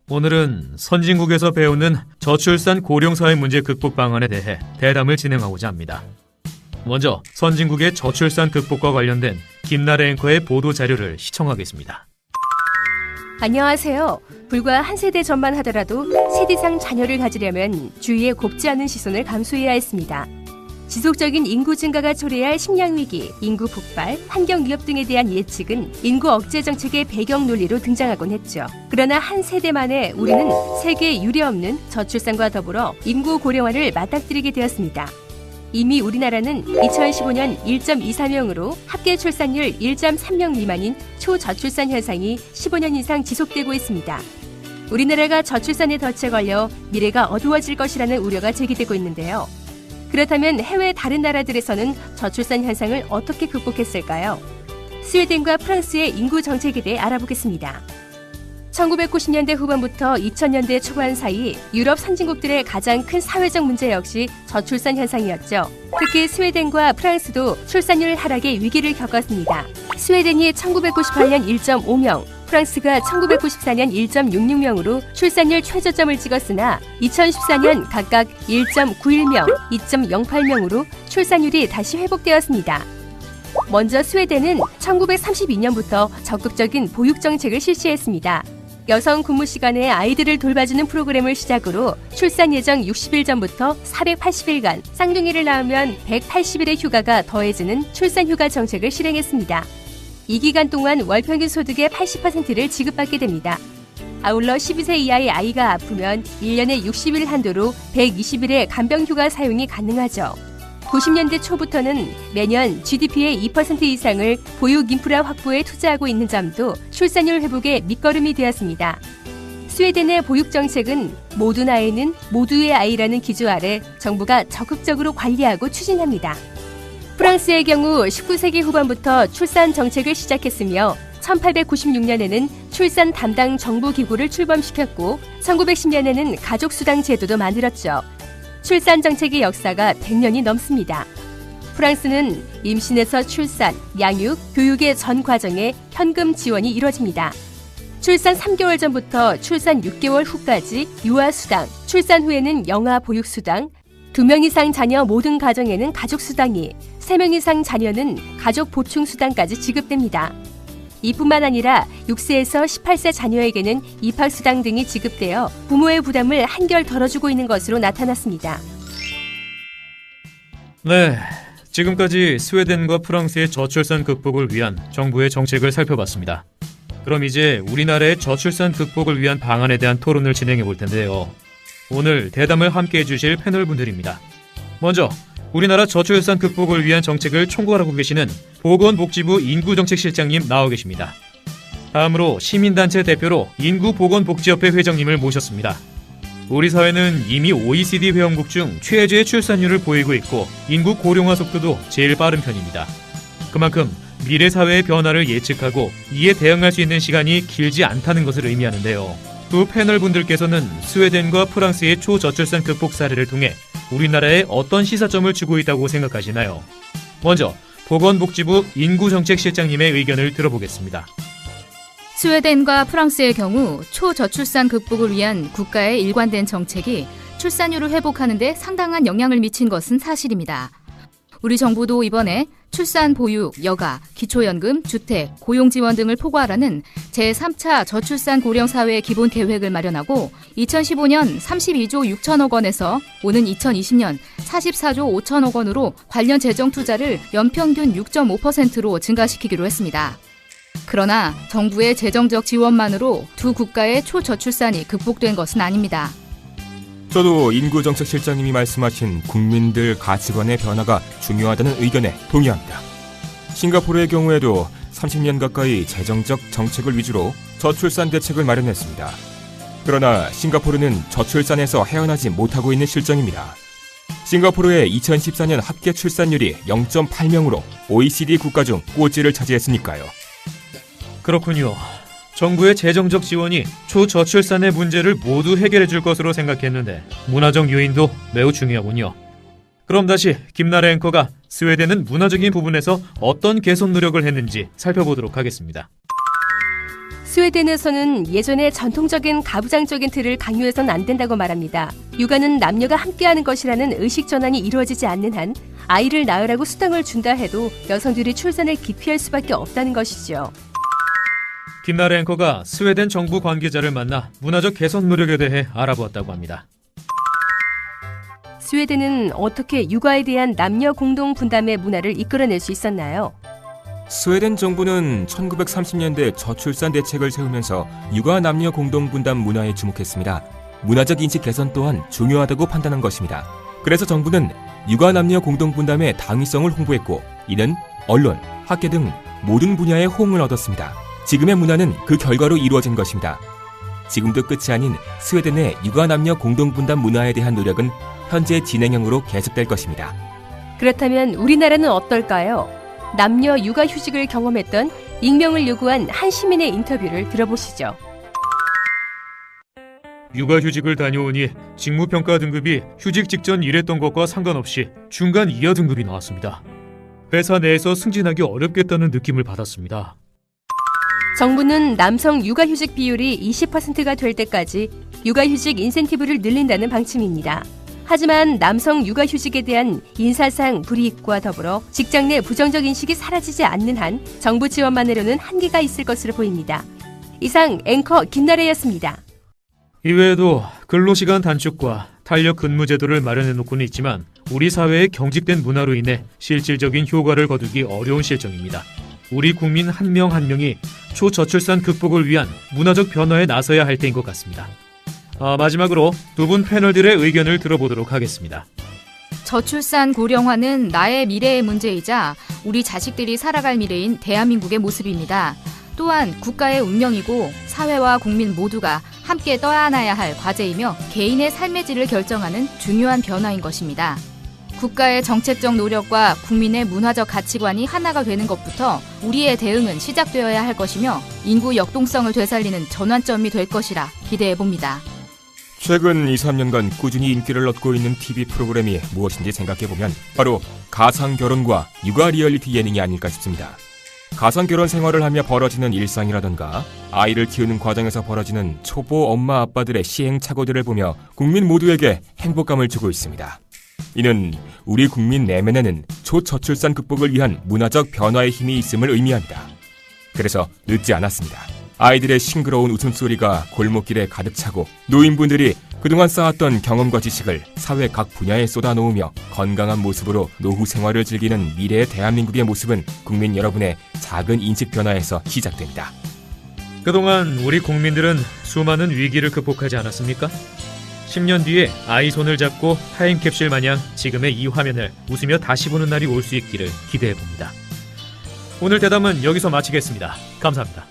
오늘은 선진국에서 배우는 저출산 고령사회 문제 극복 방안에 대해 대담을 진행하고자 합니다. 먼저 선진국의 저출산 극복과 관련된 김나래 앵커의 보도 자료를 시청하겠습니다. 안녕하세요. 불과 한 세대 전만 하더라도 셋 이상 자녀를 가지려면 주위에 곱지 않은 시선을 감수해야 했습니다. 지속적인 인구 증가가 초래할 식량위기, 인구 폭발, 환경위협 등에 대한 예측은 인구 억제 정책의 배경 논리로 등장하곤 했죠. 그러나 한 세대 만에 우리는 세계에 유례없는 저출산과 더불어 인구 고령화를 맞닥뜨리게 되었습니다. 이미 우리나라는 2015년 1.24명으로 합계 출산율 1.3명 미만인 초저출산 현상이 15년 이상 지속되고 있습니다. 우리나라가 저출산의 덫에 걸려 미래가 어두워질 것이라는 우려가 제기되고 있는데요. 그렇다면 해외 다른 나라들에서는 저출산 현상을 어떻게 극복했을까요? 스웨덴과 프랑스의 인구 정책에 대해 알아보겠습니다. 1990년대 후반부터 2000년대 초반 사이 유럽 선진국들의 가장 큰 사회적 문제 역시 저출산 현상이었죠. 특히 스웨덴과 프랑스도 출산율 하락의 위기를 겪었습니다. 스웨덴이 1998년 1.5명, 프랑스가 1994년 1.66명으로 출산율 최저점을 찍었으나 2014년 각각 1.91명, 2.08명으로 출산율이 다시 회복되었습니다. 먼저 스웨덴은 1932년부터 적극적인 보육 정책을 실시했습니다. 여성 근무 시간에 아이들을 돌봐주는 프로그램을 시작으로 출산 예정 60일 전부터 480일간, 쌍둥이를 낳으면 180일의 휴가가 더해지는 출산휴가 정책을 실행했습니다. 이 기간 동안 월 평균 소득의 80%를 지급받게 됩니다. 아울러 12세 이하의 아이가 아프면 1년에 60일 한도로 120일의 간병휴가 사용이 가능하죠. 90년대 초부터는 매년 GDP의 2% 이상을 보육 인프라 확보에 투자하고 있는 점도 출산율 회복의 밑거름이 되었습니다. 스웨덴의 보육 정책은 모든 아이는 모두의 아이라는 기조 아래 정부가 적극적으로 관리하고 추진합니다. 프랑스의 경우 19세기 후반부터 출산 정책을 시작했으며 1896년에는 출산 담당 정부기구를 출범시켰고 1910년에는 가족수당 제도도 만들었죠. 출산 정책의 역사가 100년이 넘습니다. 프랑스는 임신에서 출산, 양육, 교육의 전 과정에 현금 지원이 이뤄집니다. 출산 3개월 전부터 출산 6개월 후까지 유아수당, 출산 후에는 영아 보육수당, 2명 이상 자녀 모든 가정에는 가족수당이, 3명 이상 자녀는 가족 보충수당까지 지급됩니다. 이뿐만 아니라 6세에서 18세 자녀에게는 입학수당 등이 지급되어 부모의 부담을 한결 덜어주고 있는 것으로 나타났습니다. 네, 지금까지 스웨덴과 프랑스의 저출산 극복을 위한 정부의 정책을 살펴봤습니다. 그럼 이제 우리나라의 저출산 극복을 위한 방안에 대한 토론을 진행해 볼 텐데요. 오늘 대담을 함께 해주실 패널분들입니다. 먼저 우리나라 저출산 극복을 위한 정책을 총괄하고 계시는 보건복지부 인구정책실장님 나와 계십니다. 다음으로 시민단체 대표로 인구보건복지협회 회장님을 모셨습니다. 우리 사회는 이미 OECD 회원국 중 최저의 출산율을 보이고 있고 인구 고령화 속도도 제일 빠른 편입니다. 그만큼 미래 사회의 변화를 예측하고 이에 대응할 수 있는 시간이 길지 않다는 것을 의미하는데요. 두 패널분들께서는 스웨덴과 프랑스의 초저출산 극복 사례를 통해 우리나라에 어떤 시사점을 주고 있다고 생각하시나요? 먼저 보건복지부 인구정책실장님의 의견을 들어보겠습니다. 스웨덴과 프랑스의 경우 초저출산 극복을 위한 국가의 일관된 정책이 출산율을 회복하는 데 상당한 영향을 미친 것은 사실입니다. 우리 정부도 이번에 출산 보육, 여가, 기초연금, 주택, 고용지원 등을 포괄하는 제3차 저출산 고령사회 기본계획을 마련하고 2015년 32조 6천억 원에서 오는 2020년 44조 5천억 원으로 관련 재정 투자를 연평균 6.5%로 증가시키기로 했습니다. 그러나 정부의 재정적 지원만으로 두 국가의 초저출산이 극복된 것은 아닙니다. 저도 인구정책실장님이 말씀하신 국민들 가치관의 변화가 중요하다는 의견에 동의합니다. 싱가포르의 경우에도 30년 가까이 재정적 정책을 위주로 저출산 대책을 마련했습니다. 그러나 싱가포르는 저출산에서 헤어나지 못하고 있는 실정입니다. 싱가포르의 2014년 합계 출산율이 0.8명으로 OECD 국가 중 꼴찌를 차지했으니까요. 그렇군요. 정부의 재정적 지원이 초저출산의 문제를 모두 해결해 줄 것으로 생각했는데 문화적 요인도 매우 중요하군요. 그럼 다시 김나래 앵커가 스웨덴은 문화적인 부분에서 어떤 개선 노력을 했는지 살펴보도록 하겠습니다. 스웨덴에서는 예전에 전통적인 가부장적인 틀을 강요해서는 안 된다고 말합니다. 육아는 남녀가 함께하는 것이라는 의식 전환이 이루어지지 않는 한 아이를 낳으라고 수당을 준다 해도 여성들이 출산을 기피할 수밖에 없다는 것이죠. 김나래 앵커가 스웨덴 정부 관계자를 만나 문화적 개선 노력에 대해 알아보았다고 합니다. 스웨덴은 어떻게 육아에 대한 남녀 공동 분담의 문화를 이끌어낼 수 있었나요? 스웨덴 정부는 1930년대 저출산 대책을 세우면서 육아 남녀 공동 분담 문화에 주목했습니다. 문화적 인식 개선 또한 중요하다고 판단한 것입니다. 그래서 정부는 육아 남녀 공동 분담의 당위성을 홍보했고, 이는 언론, 학계 등 모든 분야의 호응을 얻었습니다. 지금의 문화는 그 결과로 이루어진 것입니다. 지금도 끝이 아닌 스웨덴의 육아 남녀 공동 분담 문화에 대한 노력은 현재 진행형으로 계속될 것입니다. 그렇다면 우리나라는 어떨까요? 남녀 육아 휴직을 경험했던 익명을 요구한 한 시민의 인터뷰를 들어보시죠. 육아휴직을 다녀오니 직무평가 등급이 휴직 직전 일했던 것과 상관없이 중간 이하 등급이 나왔습니다. 회사 내에서 승진하기 어렵겠다는 느낌을 받았습니다. 정부는 남성 육아휴직 비율이 20%가 될 때까지 육아휴직 인센티브를 늘린다는 방침입니다. 하지만 남성 육아휴직에 대한 인사상 불이익과 더불어 직장 내 부정적 인식이 사라지지 않는 한 정부 지원만으로는 한계가 있을 것으로 보입니다. 이상 앵커 김나래였습니다. 이외에도 근로시간 단축과 탄력 근무 제도를 마련해 놓고는 있지만 우리 사회의 경직된 문화로 인해 실질적인 효과를 거두기 어려운 실정입니다. 우리 국민 한 명 한 명이 초저출산 극복을 위한 문화적 변화에 나서야 할 때인 것 같습니다. 마지막으로 두 분 패널들의 의견을 들어보도록 하겠습니다. 저출산 고령화는 나의 미래의 문제이자 우리 자식들이 살아갈 미래인 대한민국의 모습입니다. 또한 국가의 운명이고 사회와 국민 모두가 함께 떠안아야 할 과제이며 개인의 삶의 질을 결정하는 중요한 변화인 것입니다. 국가의 정책적 노력과 국민의 문화적 가치관이 하나가 되는 것부터 우리의 대응은 시작되어야 할 것이며 인구 역동성을 되살리는 전환점이 될 것이라 기대해봅니다. 최근 2, 3년간 꾸준히 인기를 얻고 있는 TV 프로그램이 무엇인지 생각해보면 바로 가상결혼과 육아 리얼리티 예능이 아닐까 싶습니다. 가상결혼 생활을 하며 벌어지는 일상이라던가 아이를 키우는 과정에서 벌어지는 초보 엄마 아빠들의 시행착오들을 보며 국민 모두에게 행복감을 주고 있습니다. 이는 우리 국민 내면에는 초저출산 극복을 위한 문화적 변화의 힘이 있음을 의미합니다. 그래서 늦지 않았습니다. 아이들의 싱그러운 웃음소리가 골목길에 가득 차고 노인분들이 그동안 쌓았던 경험과 지식을 사회 각 분야에 쏟아놓으며 건강한 모습으로 노후 생활을 즐기는 미래의 대한민국의 모습은 국민 여러분의 작은 인식 변화에서 시작됩니다. 그동안 우리 국민들은 수많은 위기를 극복하지 않았습니까? 10년 뒤에 아이 손을 잡고 타임캡슐 마냥 지금의 이 화면을 웃으며 다시 보는 날이 올 수 있기를 기대해봅니다. 오늘 대담은 여기서 마치겠습니다. 감사합니다.